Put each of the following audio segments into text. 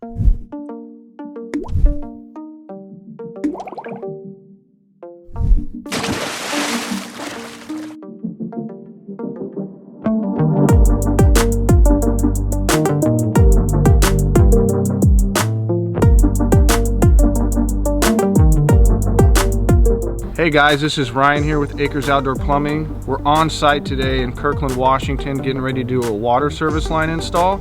Hey guys, this is Ryan here with Akers Outdoor Plumbing. We're on site today in Kirkland, Washington, getting ready to do a water service line install.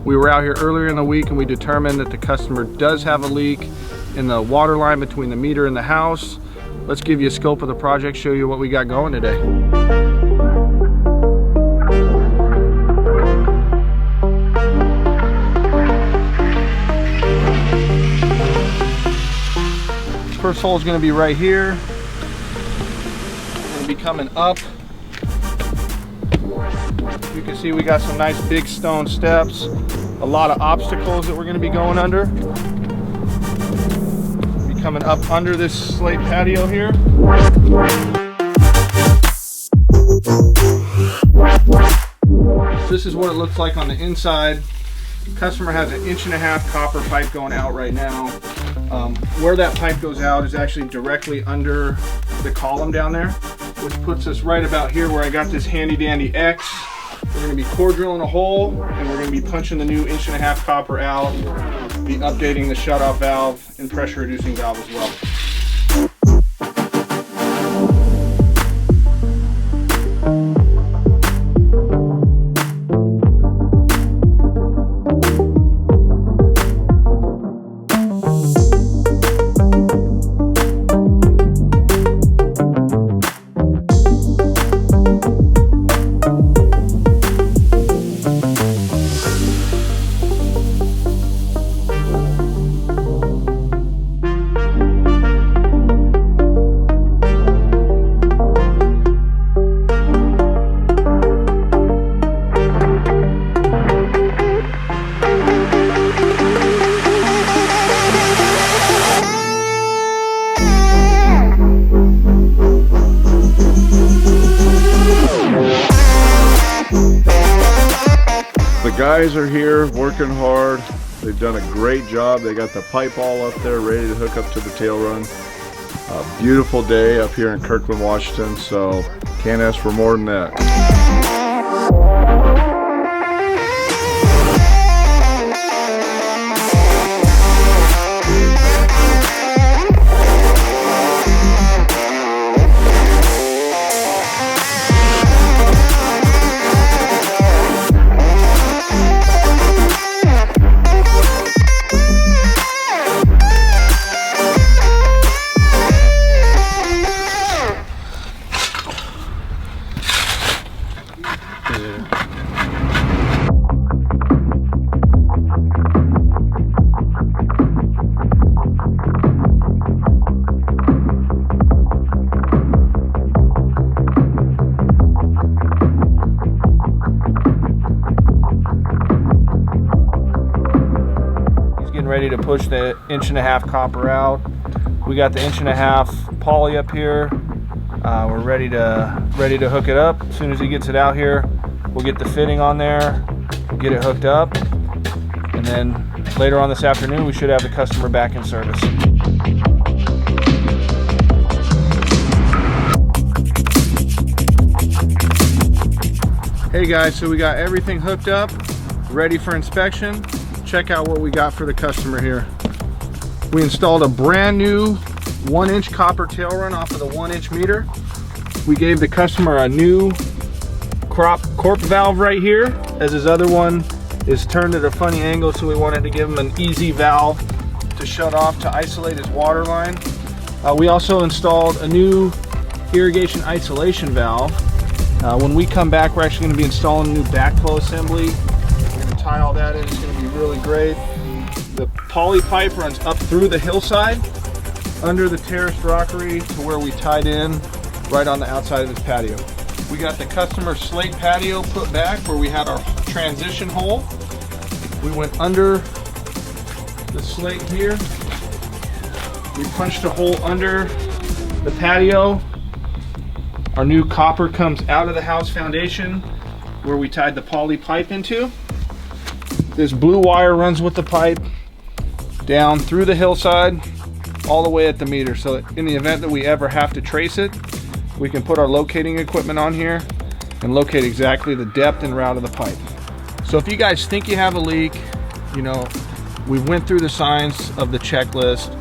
We were out here earlier in the week and we determined that the customer does have a leak in the water line between the meter and the house. Let's give you a scope of the project, show you what we got going today. First hole is going to be right here. Be coming up. You can see we got some nice big stone steps, a lot of obstacles that we're going to be going under. Be coming up under this slate patio here. This is what it looks like on the inside. Customer has an 1.5 inch copper pipe going out right now. Where that pipe goes out is actually directly under the column down there, which puts us right about here where I got this handy dandy X. We're going to be core drilling a hole and we're going to be punching the new 1.5 inch copper out, be updating the shutoff valve and pressure reducing valve as well. The guys are here working hard. They've done a great job. They got the pipe all up there ready to hook up to the tail run. A beautiful day up here in Kirkland, Washington, so can't ask for more than that. Ready to push the 1.5 inch copper out. We got the 1.5 inch poly up here. We're ready to hook it up. As soon as he gets it out here, we'll get the fitting on there, we'll get it hooked up, and then later on this afternoon we should have the customer back in service. Hey guys, so we got everything hooked up, ready for inspection. Check out what we got for the customer here. We installed a brand new 1 inch copper tail run off of the 1 inch meter. We gave the customer a new corp valve right here, as his other one is turned at a funny angle, so we wanted to give him an easy valve to shut off to isolate his water line. We also installed a new irrigation isolation valve. When we come back, we're actually going to be installing a new backflow assembly. We're going to tie all that in. It's going to be really great. The poly pipe runs up through the hillside under the terraced rockery to where we tied in right on the outside of this patio. We got the customer slate patio put back where we had our transition hole. We went under the slate here. We punched a hole under the patio. Our new copper comes out of the house foundation where we tied the poly pipe into. This blue wire runs with the pipe down through the hillside, all the way at the meter. So in the event that we ever have to trace it, we can put our locating equipment on here and locate exactly the depth and route of the pipe. So if you guys think you have a leak, you know, we went through the signs of the checklist: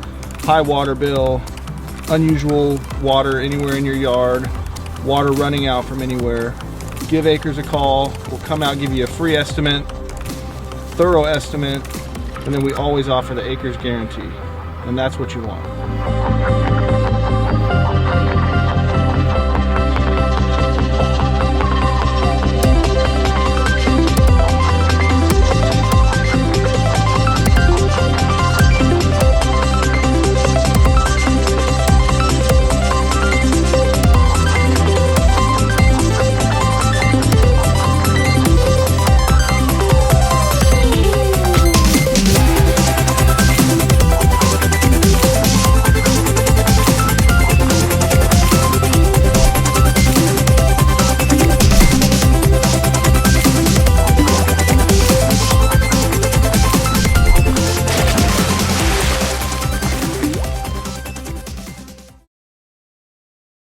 high water bill, unusual water anywhere in your yard, water running out from anywhere, give Akers a call. We'll come out, give you a free estimate, thorough estimate, and then we always offer the Akers guarantee, and that's what you want.